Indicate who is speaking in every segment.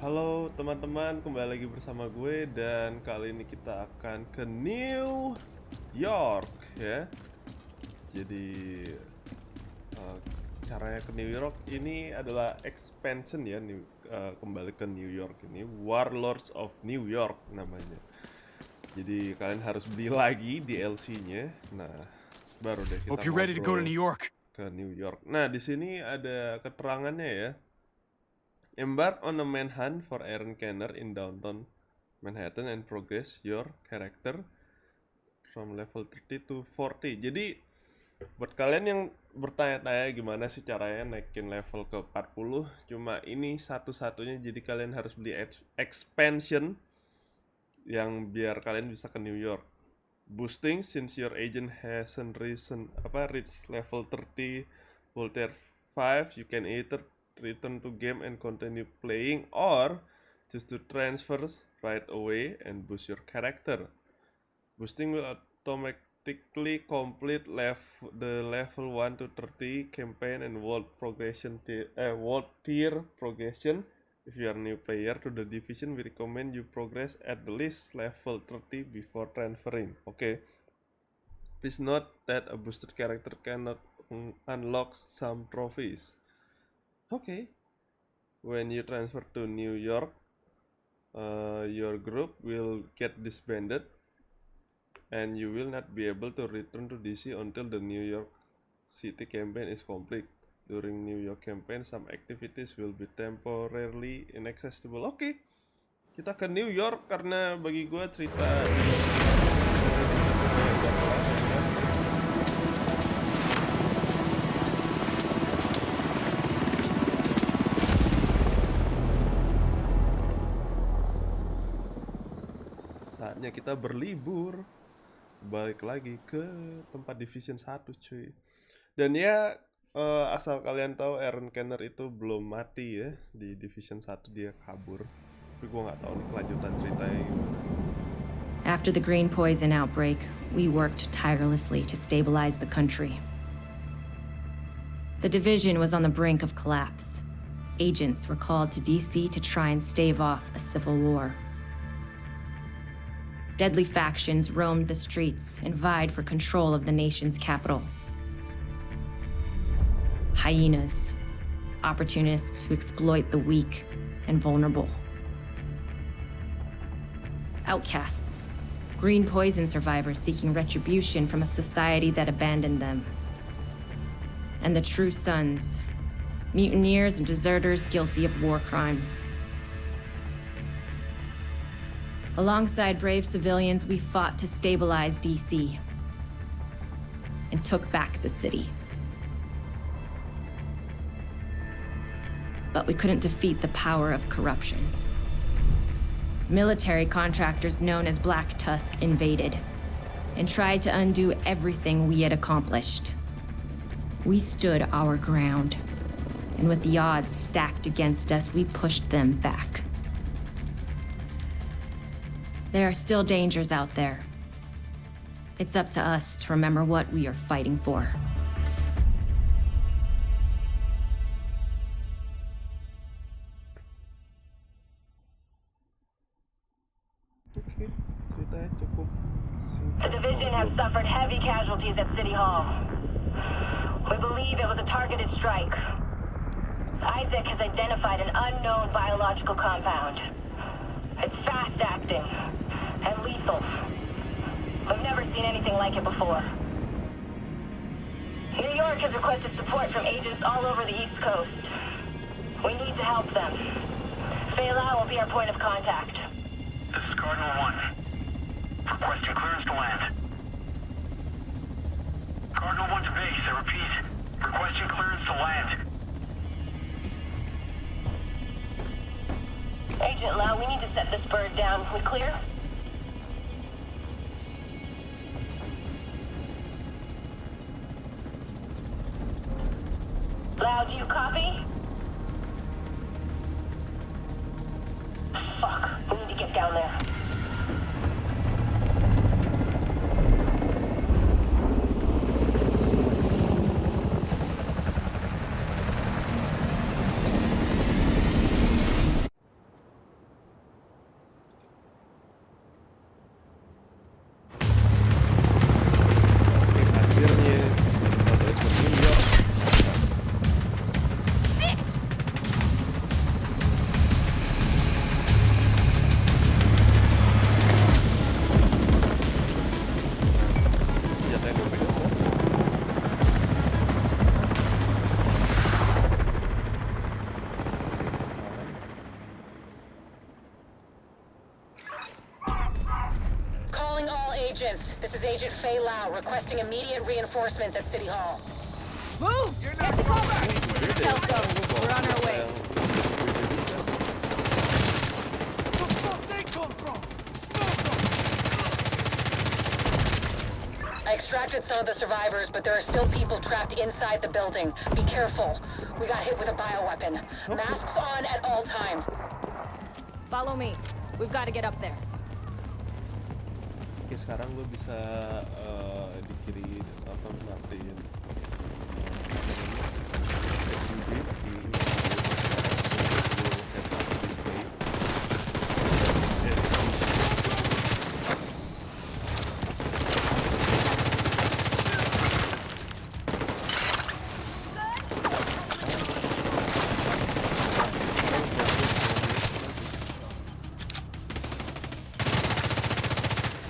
Speaker 1: Halo teman-teman, kembali lagi bersama gue dan kali ini kita akan ke New York ya. Jadi caranya ke New York ini adalah expansion ya, kembali ke New York ini Warlords of New York namanya. Jadi kalian harus beli lagi DLC-nya. Nah, baru deh kita ngobrol ke New York. Nah, di sini ada keterangannya ya. Embark on a manhunt for Aaron Kenner in downtown Manhattan and progress your character from level 30 to 40. Jadi buat kalian yang bertanya-tanya gimana sih caranya naikin level ke 40, cuma ini satu-satunya. Jadi kalian harus beli expansion yang biar kalian bisa ke New York. Boosting since your agent hasn't reached level 30 Voltaire 5, you can either return to game and continue playing or choose to transfer right away and boost your character. Boosting will automatically complete the level 1 to 30 campaign and world tier progression. If you are a new player to the division, we recommend you progress at the least level 30 before transferring. Okay. Please note that a boosted character cannot unlock some trophies. Okay. When you transfer to New York, your group will get disbanded and you will not be able to return to DC until the New York City campaign is complete. During New York campaign, some activities will be temporarily inaccessible. Oke, kita ke New York karena bagi gue cerita saatnya kita berlibur balik lagi ke tempat Division 1 cuy. Dan ya asal kalian tahu, Aaron Kenner itu belum mati ya. Di Division 1 dia kabur. Tapi gue gak tahu nih kelanjutan ceritanya gimana.
Speaker 2: After the green poison outbreak, we worked tirelessly to stabilize the country. The division was on the brink of collapse. Agents were called to DC to try and stave off a civil war. Deadly factions roamed the streets and vied for control of the nation's capital. Hyenas, opportunists who exploit the weak and vulnerable. Outcasts, green poison survivors seeking retribution from a society that abandoned them. And the true sons, mutineers and deserters guilty of war crimes. Alongside brave civilians, we fought to stabilize DC and took back the city. But we couldn't defeat the power of corruption. Military contractors known as Black Tusk invaded and tried to undo everything we had accomplished. We stood our ground, and with the odds stacked against us, we pushed them back. There are still dangers out there. It's up to us to remember what we are fighting for.
Speaker 1: Oke, ceritanya cukup singkat.
Speaker 3: The division has suffered heavy casualties at City Hall. We believe it was a targeted strike. Isaac has identified an unknown biological compound. It's fast-acting and lethal. We've never seen anything like it before. New York has requested support from agents all over the East Coast. We need to help them. Fela will be our point of contact.
Speaker 4: This is Cardinal 1. Requesting clearance to land. Cardinal 1 to base, I repeat. Requesting clearance to land.
Speaker 3: Agent Lau, we need to set this bird down. We clear? Lau, do you copy? Fuck, we need to get down there. Agents, this is Agent Faye Lau requesting immediate reinforcements at City Hall.
Speaker 5: Move! Get to cover! Kelso, we're on our way. Where the fuck they come from?
Speaker 3: I extracted some of the survivors, but there are still people trapped inside the building. Be careful. We got hit with a bioweapon. Masks on at all times.
Speaker 5: Follow me. We've got to get up there.
Speaker 1: Oke, sekarang gue bisa di kiri apa matiin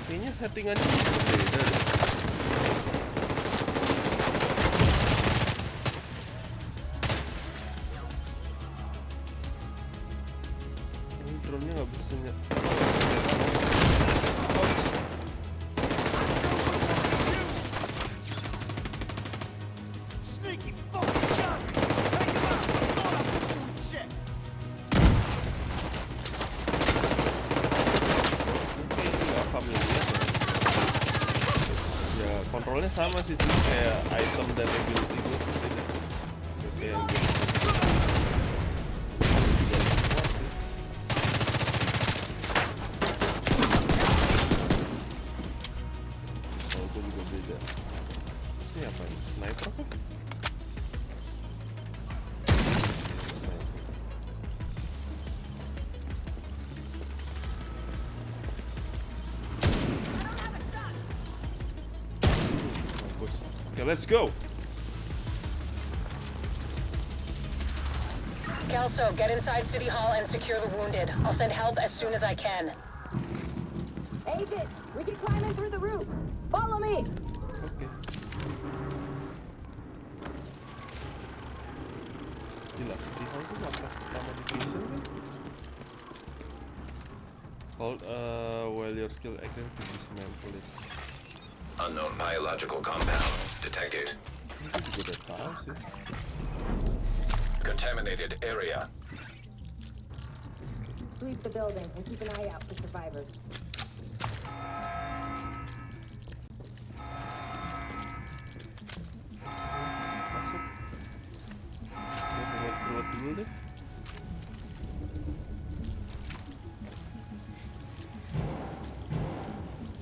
Speaker 1: kayaknya settingannya berbeda deh. Ini drone-nya nggak bisa nyet.
Speaker 5: Sneaky fucking shot! Take him out! Thought I was doing shit!
Speaker 1: Mungkin ini nggak familiar ya, kontrolnya sama sih, cuma kayak item dan ability gue beda. Kayak yang gitu. Soal gue juga beda. Ini apa nih? Sniper kah? Okay, let's go.
Speaker 3: Kelso, get inside City Hall and secure the wounded. I'll send help as soon as I can. Agent, we can climb in through the roof. Follow me.
Speaker 1: Oke. Jelas, City Hall itu markas pertama di prison kan? Hold while your skill active to dismantle it.
Speaker 6: Unknown biological compound detected.
Speaker 1: Itu juga udah tahu sih.
Speaker 6: Contaminated area.
Speaker 3: Sweep the building and keep an eye out for survivors.
Speaker 1: Masuk. Gue keluar dulu deh.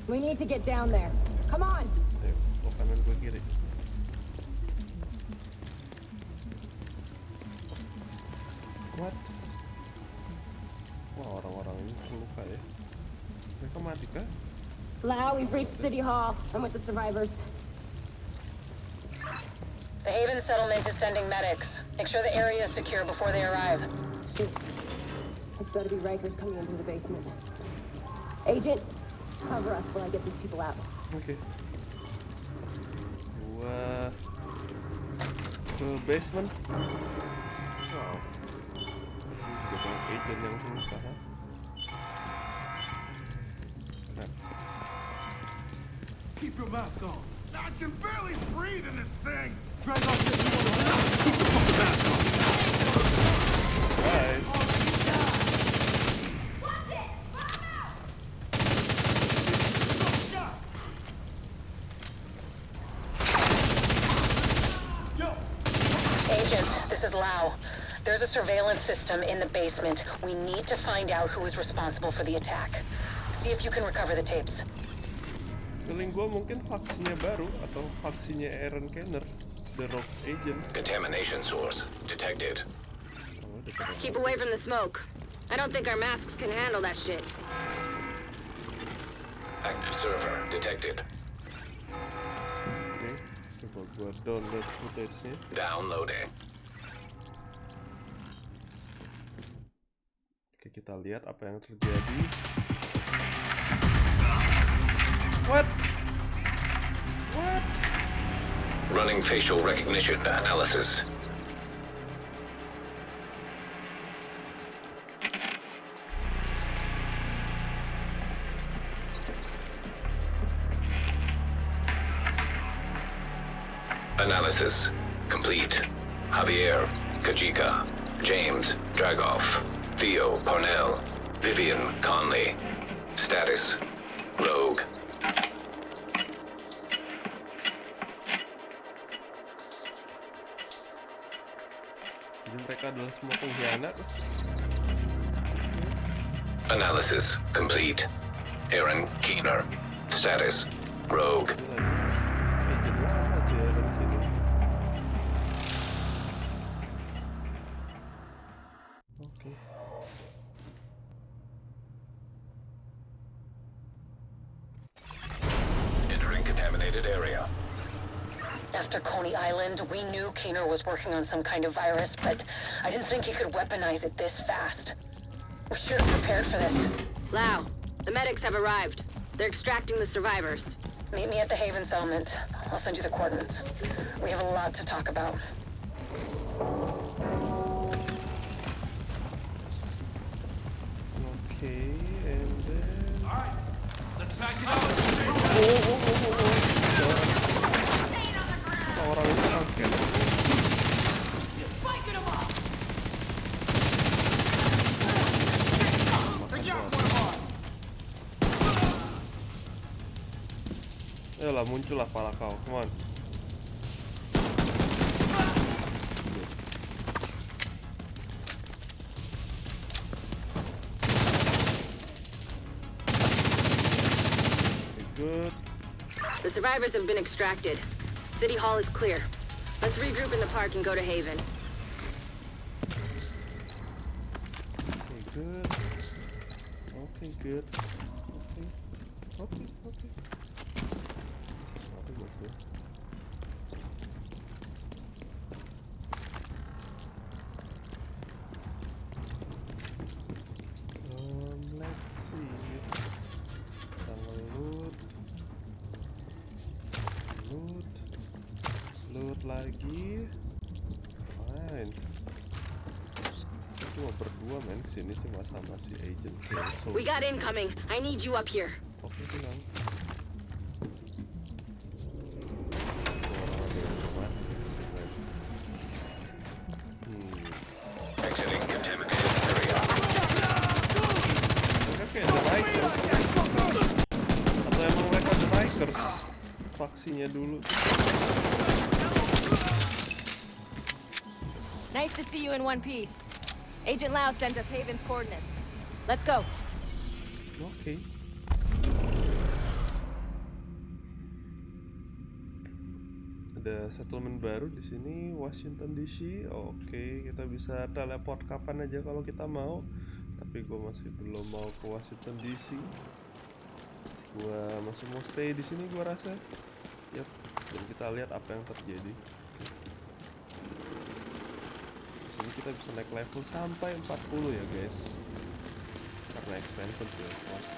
Speaker 3: We need to get down there. Come on.
Speaker 1: Ayo, gue kanan gue kiri. What? Wah, orang-orang ini terluka ya. Mereka mati kah?
Speaker 3: Lau, we've reached City Hall. I'm with the survivors. The Haven settlement is sending medics. Make sure the area is secure before they arrive. Shoot. It's gotta be Rikers coming into the basement. Agent, cover us while I get these people out.
Speaker 1: Oke. Gua ke basement. Wow. Di sini juga banyak agent yang berusaha. Nah,
Speaker 7: Keep your mask on. I can barely breathe in this thing.
Speaker 5: Drag off this Keep the fucking mask on!
Speaker 1: guys.
Speaker 3: Agent, this is Lau. There's a surveillance system in the basement. We need to find out who is responsible for the attack. See if you can recover the tapes.
Speaker 1: Feeling gua mungkin faksinya baru atau faksinya Aaron Kenner, The Rogue's agent.
Speaker 6: Contamination source detected.
Speaker 1: Oh, udah pada-
Speaker 2: Keep away from the smoke. I don't think our masks can handle that shit.
Speaker 6: Active server detected.
Speaker 1: Oke, coba gua download footage-nya.
Speaker 6: Downloading.
Speaker 1: Oke, kita lihat apa yang terjadi. What? What?
Speaker 6: Running facial recognition analysis. Analysis complete. Javier, Kajika, James, Dragoff, Theo, Parnell, Vivian, Conley. Status, Rogue.
Speaker 1: Jadi mereka adalah semua pengkhianat.
Speaker 6: Analysis complete. Aaron, Keener. Status, Rogue. Entering contaminated area.
Speaker 3: After Coney Island, we knew Keener was working on some kind of virus, but I didn't think he could weaponize it this fast. We should have prepared for this.
Speaker 8: Lau, the medics have arrived. They're extracting the survivors.
Speaker 3: Meet me at the Haven settlement. I'll send you the coordinates. We have a lot to talk about.
Speaker 1: Okay, and then...
Speaker 7: Alright, let's pack it up.
Speaker 1: Orang itu angket. Ayolah, muncullah pala kau, come on. Okay, good.
Speaker 8: The survivors have been extracted. City Hall is clear. Let's regroup in the park and go to Haven.
Speaker 1: Okay, good. Okay, good. Okay. Sesuatu buat gue. Let's see. Kita loot lagi. Fine. Kita cuma berdua men kesini cuma sama si agent Kelso.
Speaker 8: We got incoming. I need you up here.
Speaker 1: Oke, tenang.
Speaker 6: Exiting contaminated area.
Speaker 1: Mereka kayak The Rikers. Atau emang mereka The Rikers? Faksinya dulu.
Speaker 5: Nice to see you in one piece. Agent Lau sent us Haven's coordinates. Let's go.
Speaker 1: Oke. Ada settlement baru di sini, Washington DC. Oke, kita bisa teleport kapan aja kalau kita mau. Tapi gue masih belum mau ke Washington DC. Gue masih mau stay di sini, gue rasa. Yap. Dan kita lihat apa yang terjadi. Di sini kita bisa naik level sampai 40 ya guys. Karena expansion sih, of course.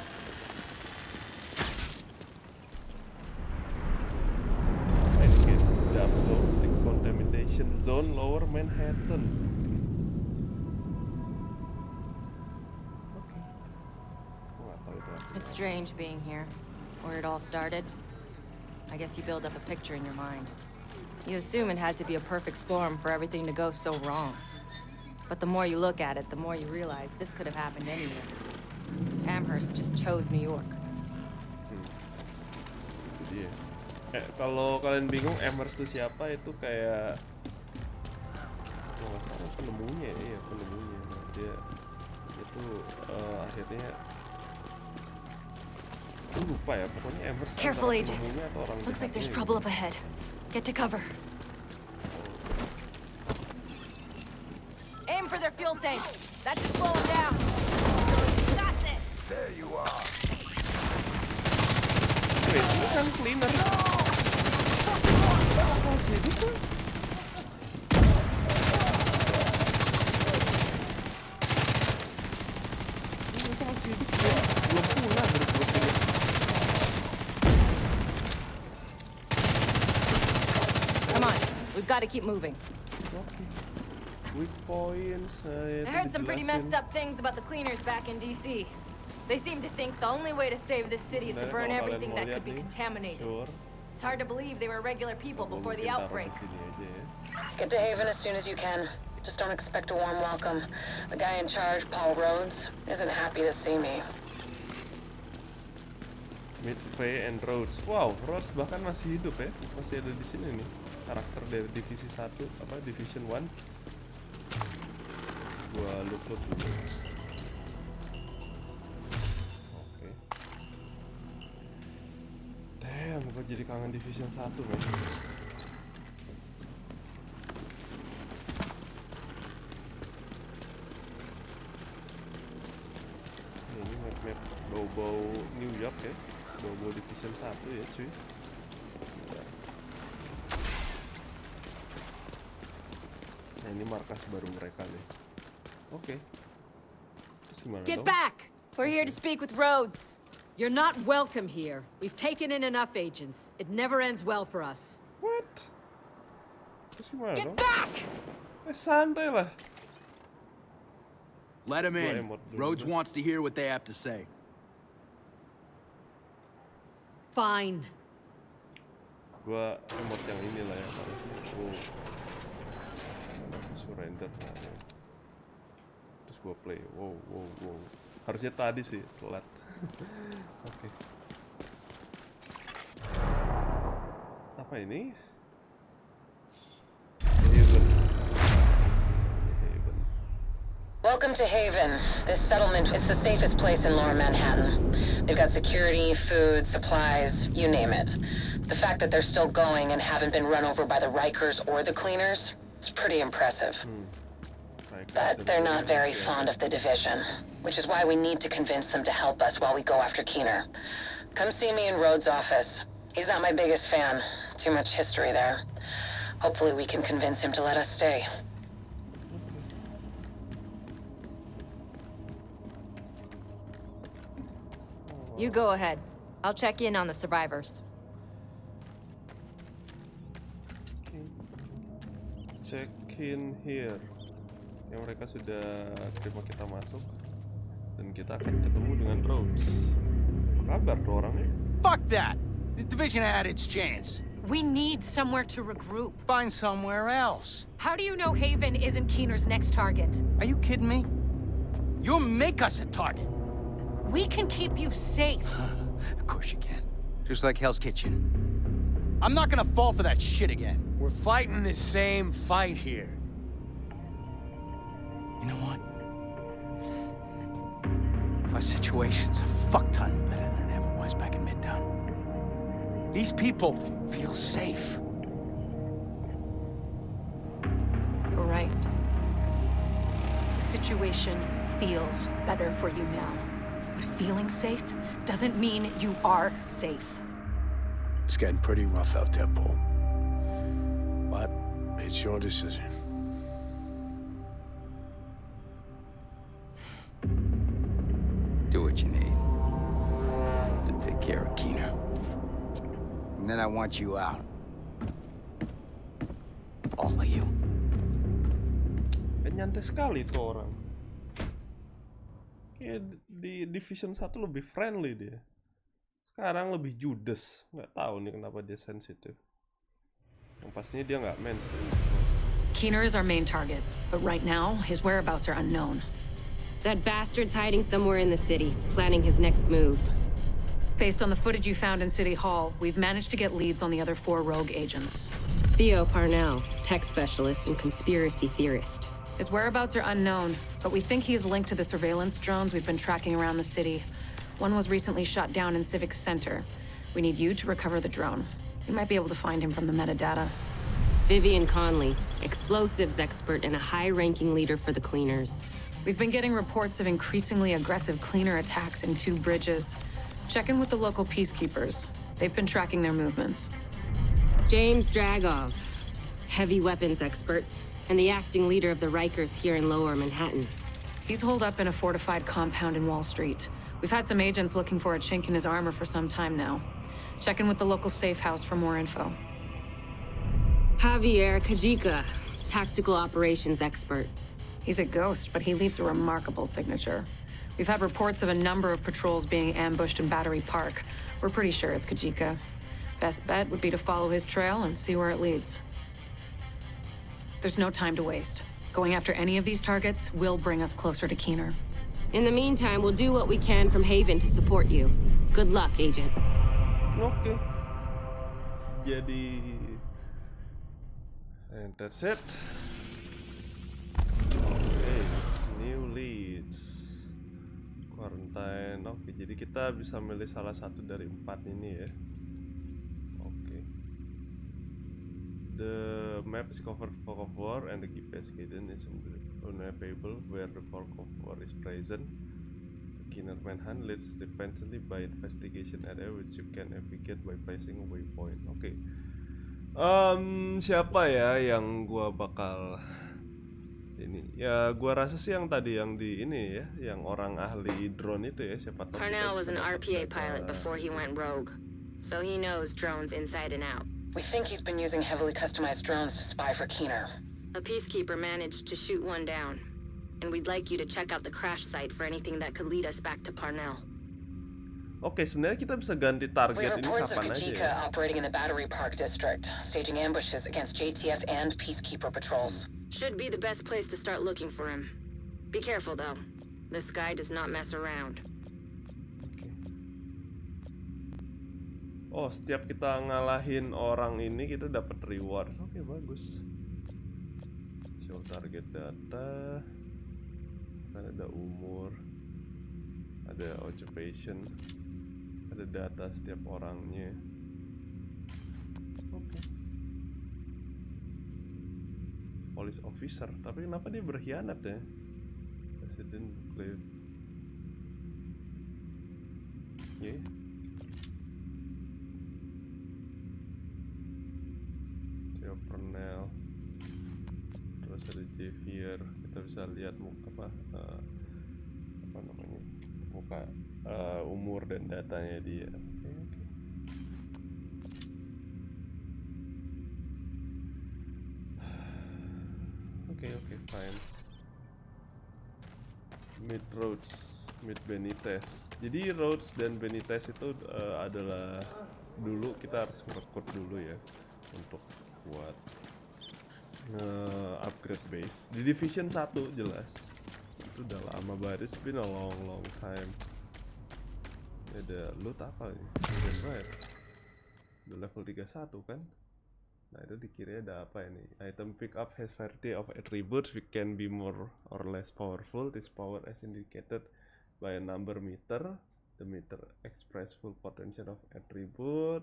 Speaker 1: Contamination Zone Lower Manhattan. Okay.
Speaker 5: It's strange being here, where it all started. I guess you build up a picture in your mind. You assume it had to be a perfect storm for everything to go so wrong. But the more you look at it, the more you realize this could have happened anywhere. Amherst just chose New York.
Speaker 1: Iya. Kalau kalian bingung Amherst itu siapa, itu kayak kalau nggak salah penemunya, iya penemunya. Dia itu akhirnya aku lupa ya, pokoknya Amherst
Speaker 5: Careful,
Speaker 1: antara
Speaker 5: Agent.
Speaker 1: penemunya atau orang
Speaker 5: Looks like there's
Speaker 1: jahatnya
Speaker 5: trouble
Speaker 1: gitu.
Speaker 5: up ahead. Get to cover. Aim for their fuel tanks. That should slow them down. Got this.
Speaker 7: There you are.
Speaker 1: Wait, ini kan cleaner. Oh, sih itu. Ini masih hidup ya. Belum pulang dari grup ini.
Speaker 5: Come on. We've got to keep moving.
Speaker 1: Oke. Weak points.
Speaker 5: I heard some pretty messed up things about the cleaners back in DC. They seem to think the only way to save this city is to burn everything that could be contaminated.
Speaker 1: Sure.
Speaker 5: It's hard to believe they were regular people
Speaker 1: Apa
Speaker 5: before the
Speaker 1: mungkin taruh
Speaker 5: outbreak.
Speaker 1: di sini aja ya.
Speaker 3: Get to Haven as soon as you can. Just don't expect a warm welcome. The guy in charge, Paul Rhodes, isn't happy to see me.
Speaker 1: Meet Faye and Rhodes. Wow, Rhodes bahkan masih hidup ya. Masih ada di sini nih. Karakter dari divisi 1, apa Division 1. Gua look dulu. Oke. Damn, gua jadi kangen Division 1 men. Ini map-map bau-bau New York ya. Bau-bau Division 1 ya cuy. Nah ini markas baru mereka nih. Oke. Terus gimana
Speaker 9: Get
Speaker 1: dong?
Speaker 9: back!
Speaker 5: We're here to speak with Rhodes.
Speaker 9: You're not welcome here. We've taken in enough agents. It never ends well for us.
Speaker 1: What? Terus gimana
Speaker 9: Get
Speaker 1: dong?
Speaker 9: back!
Speaker 1: Santai lah.
Speaker 10: Let him
Speaker 1: Gua
Speaker 10: in.
Speaker 1: emot dulu
Speaker 10: Rhodes
Speaker 1: deh.
Speaker 10: wants to hear what they have to say.
Speaker 9: Fine.
Speaker 1: Gua emot yang ini lah ya. Oh. Surrender nah, ya. Terus gua play. Wow. Harusnya tadi sih, telat. Oke. Apa ini? Haven.
Speaker 3: Welcome to Haven. This settlement, it's the safest place in lower Manhattan. They've got security, food, supplies, you name it. The fact that they're still going and haven't been run over by the Rikers or the cleaners is pretty impressive. But they're not very fond of the division, which is why we need to convince them to help us while we go after Keener. Come see me in Rhodes' office. He's not my biggest fan. Too much history there. Hopefully we can convince him to let us stay.
Speaker 5: You go ahead. I'll check in on the survivors.
Speaker 1: Check in here. Yang mereka sudah terima kita masuk dan kita akan ketemu dengan Rhodes. Apa kabar tuh orangnya?
Speaker 11: Fuck that! The division had its chance.
Speaker 12: We need somewhere to regroup.
Speaker 11: Find somewhere else.
Speaker 12: How do you know Haven isn't Keener's next target?
Speaker 11: Are you kidding me? You'll make us a target.
Speaker 12: We can keep you safe.
Speaker 11: Of course you can. Just like Hell's Kitchen. I'm not gonna fall for that shit again.
Speaker 7: We're fighting the same fight here.
Speaker 11: You know what? Our situation's a fuck ton better than it ever was back in Midtown. These people feel safe.
Speaker 12: You're right. The situation feels better for you now. But feeling safe doesn't mean you are safe.
Speaker 7: It's getting pretty rough out there, Paul. But it's your decision.
Speaker 11: Do what you need to take care of Keener. And then I want you out. All of you.
Speaker 1: Nyantai sekali tuh orang. Kayak di Division 1 lebih friendly dia. Sekarang lebih judes. Nggak tahu nih kenapa dia sensitif. Yang pastinya dia nggak mainstream.
Speaker 12: Keener is our main target, but right now, his whereabouts are unknown.
Speaker 13: That bastard's hiding somewhere in the city, planning his next move.
Speaker 12: Based on the footage you found in City Hall, we've managed to get leads on the other 4 rogue agents.
Speaker 13: Theo Parnell, tech specialist and conspiracy theorist.
Speaker 12: His whereabouts are unknown, but we think he is linked to the surveillance drones we've been tracking around the city. One was recently shot down in Civic Center. We need you to recover the drone. You might be able to find him from the metadata.
Speaker 13: Vivian Conley, explosives expert and a high-ranking leader for the cleaners.
Speaker 12: We've been getting reports of increasingly aggressive cleaner attacks in 2 bridges. Check in with the local peacekeepers. They've been tracking their movements.
Speaker 13: James Dragov, heavy weapons expert, and the acting leader of the Rikers here in Lower Manhattan.
Speaker 12: He's holed up in a fortified compound in Wall Street. We've had some agents looking for a chink in his armor for some time now. Check in with the local safe house for more info.
Speaker 13: Javier Kajika, tactical operations expert.
Speaker 12: He's a ghost, but he leaves a remarkable signature. We've had reports of a number of patrols being ambushed in Battery Park. We're pretty sure it's Kajika. Best bet would be to follow his trail and see where it leads. There's no time to waste. Going after any of these targets will bring us closer to Keener.
Speaker 13: In the meantime, we'll do what we can from Haven to support you. Good luck, Agent.
Speaker 1: Oke. Jadi, and that's it. Oke, new leads. Quarantine. Oke, jadi kita bisa milih salah satu dari 4 ini ya. Oke. The map is covered fog of war and the GPS hidden is unavailable where the fog of war is present. The Keener manhunt leads independently by investigation area which you can navigate by placing a waypoint. Oke. Siapa ya yang gua bakal ini? Ya gua rasa sih yang tadi yang di ini ya, yang orang ahli drone itu ya, siapa tahu.
Speaker 8: Parnell was an RPA pilot before he went rogue, so he knows drones inside and out.
Speaker 10: We think he's been using heavily customized drones to spy for Keener.
Speaker 8: A peacekeeper managed to shoot one down, and we'd like you to check out the crash site for anything that could lead us back to Parnell.
Speaker 1: Oke, sebenarnya kita bisa ganti target
Speaker 10: We have
Speaker 1: ini
Speaker 10: reports of
Speaker 1: kapan aja
Speaker 10: Kajika
Speaker 1: ya.
Speaker 10: operating in the Battery Park district, staging ambushes against JTF and peacekeeper patrols.
Speaker 8: Should be the best place to start looking for him. Be careful, though. This guy does not mess around.
Speaker 1: Oh, setiap kita ngalahin orang ini kita dapat reward. Oke, bagus. Show target data. Kan ada umur, ada occupation, ada data setiap orangnya. Oke. Police officer, tapi kenapa dia berkhianat ya? President Clay. Yeah. Pernell, terus ada Javier. Kita bisa lihat muka apa namanya, muka, umur dan datanya dia. Oke, fine. Meet Rhodes, meet Benitez. Jadi Rhodes dan Benitez itu adalah dulu kita harus merekrut dulu ya untuk buat upgrade base di Division 1 jelas. Itu udah lama banget, it's been a long time. Ada loot apa nih? Right. Udah level 31 kan? Nah itu dikira ada apa ini? Item pick up has variety of attributes which can be more or less powerful. This power is indicated by a number meter. The meter express full potential of attribute.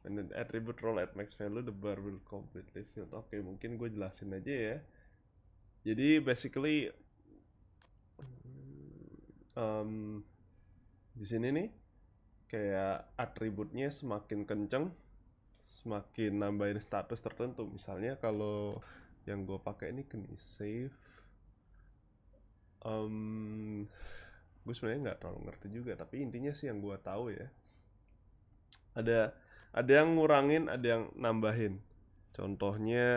Speaker 1: And then attribute roll at max value, the bar will completely filled. Oke, mungkin gue jelasin aja ya. Jadi basically di sini nih kayak atributnya semakin kenceng, semakin nambahin status tertentu. Misalnya kalau yang gue pakai ini kini save. Gue sebenarnya nggak terlalu ngerti juga, tapi intinya sih yang gue tahu ya. Ada yang ngurangin, ada yang nambahin. Contohnya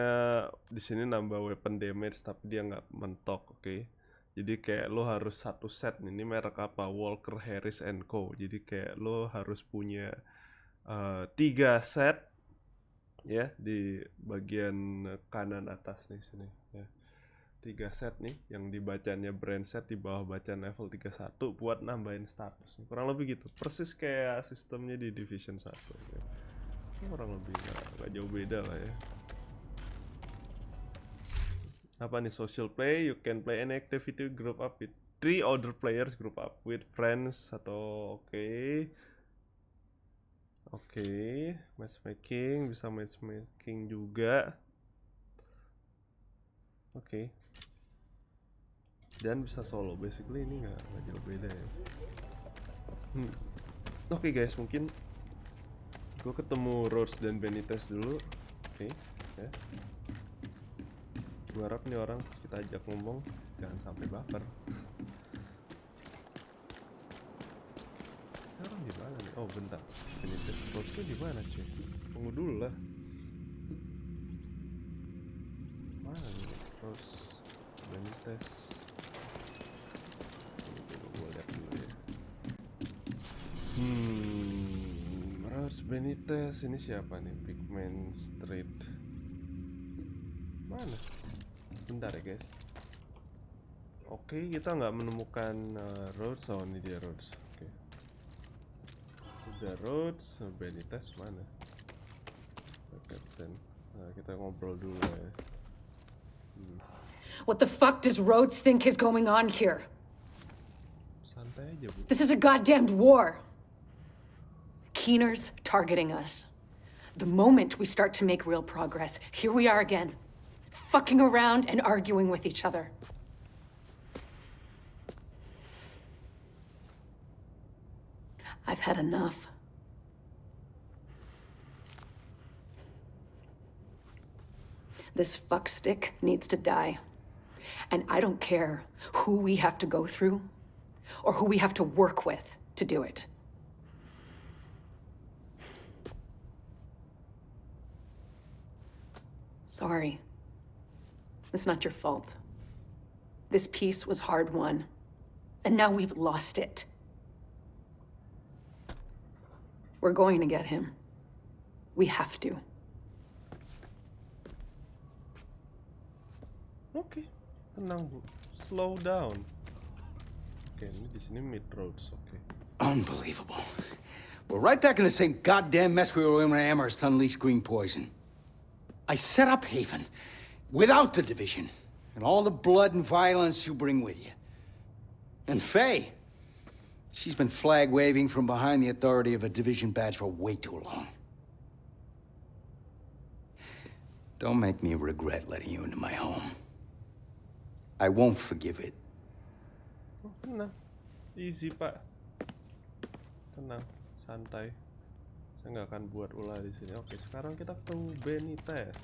Speaker 1: di sini nambah weapon damage tapi dia nggak mentok, oke? Jadi kayak lo harus satu set nih, ini merek apa? Walker Harris & Co. Jadi kayak lo harus punya 3 set ya di bagian kanan atas nih sini ya. 3 set nih yang dibacanya brand set, di bawah bacaan level 31 buat nambahin status. Kurang lebih gitu. Persis kayak sistemnya di Division 1 ya. Kurang lebih nggak jauh beda lah ya. Apa nih, social play? You can play any activity group up with 3 other players, group up with friends atau oke. Matchmaking, bisa matchmaking juga. Oke. Dan bisa solo. Basically ini nggak jauh beda ya. Oke guys, mungkin gue ketemu Rhodes dan Benitez dulu. Oke, ya. Gue harap nih orang pas kita ajak ngomong jangan sampai baper. Orang di mana nih? Oh bentar, Benitez Rhodesnya di mana cuy? Tunggu dulu lah. Mana nih Rhodes, Benitez? Gue lihat dulu ya. Rhodes Benitez, ini siapa nih? Pigman Street. Mana? Bentar ya guys. Oke, kita nggak menemukan Rhodes. Oh, ini dia Rhodes. Oke. Udah Rhodes, Benitez mana? Captain. Nah, kita ngobrol dulu ya.
Speaker 12: What the fuck does Rhodes think is going on here?
Speaker 1: Santai aja, Bu.
Speaker 12: This is a goddamned war. Keener's targeting us. The moment we start to make real progress, here we are again, fucking around and arguing with each other. I've had enough. This fuckstick needs to die. And I don't care who we have to go through or who we have to work with to do it. Sorry. It's not your fault. This peace was hard won, and now we've lost it. We're going to get him. We have to.
Speaker 1: Oke, tenang Bu, slow down. Oke, ini di sini mid roads. Oke.
Speaker 11: Unbelievable. We're right back in the same goddamn mess we were in when Amherst unleashed green poison. I set up Haven without the division and all the blood and violence you bring with you. And Faye, she's been flag waving from behind the authority of a division badge for way too long. Don't make me regret letting you into my home. I won't forgive it.
Speaker 1: Oh, tenang. Easy, Pak. Tenang, santai. Saya nggak akan buat ulah di sini. Oke, sekarang kita ketemu Benitez.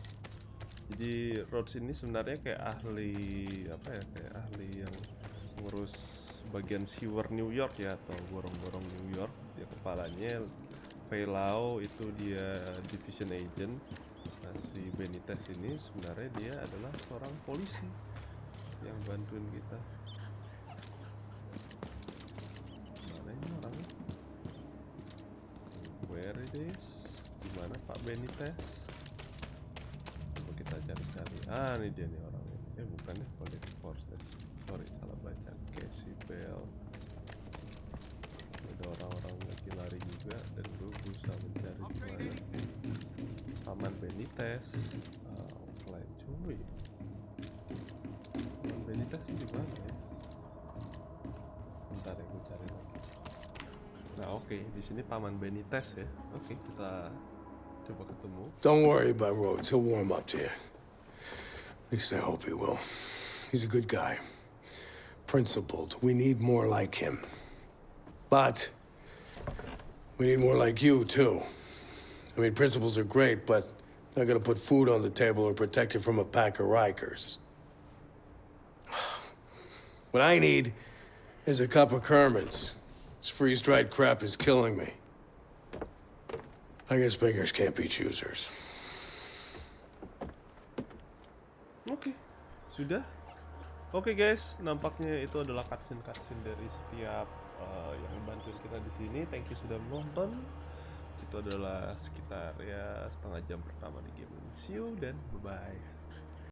Speaker 1: Jadi Rhodes ini sebenarnya kayak ahli apa ya? Kayak ahli yang ngurus bagian sewer New York ya, atau borong-borong New York. Dia kepalanya. Feilau itu dia division agent. Nah, si Benitez ini sebenarnya dia adalah seorang polisi yang bantuin kita. Mana ini orangnya? Where it is? Dimana Pak Benitez? Coba kita cari-cari. Ah, ini dia nih orangnya. Bukan ya, Police Forces. Sorry, salah baca. Casey Bell. Ada orang-orang lagi lari juga, dan gue berusaha mencari dimana Paman Benitez. Offline cuy. Paman Benitez di mana ya? Bentar ya, gue cari lagi. Nah, oke, di sini Paman Benitez ya. Oke, kita coba ketemu.
Speaker 7: Don't worry about Rhodes. He'll warm up to you. At least I hope he will. He's a good guy. Principled. We need more like him. But we need more like you, too. I mean, principles are great, but not gonna put food on the table or protect you from a pack of Rikers. What I need is a cup of Kermans. This freeze-dried crap is killing me. I guess beggars can't be choosers.
Speaker 1: Oke, sudah. Oke guys, nampaknya itu adalah cutscene dari setiap yang bantuin kita di sini. Thank you sudah menonton. Itu adalah sekitar ya setengah jam pertama di game ini. See you dan bye bye.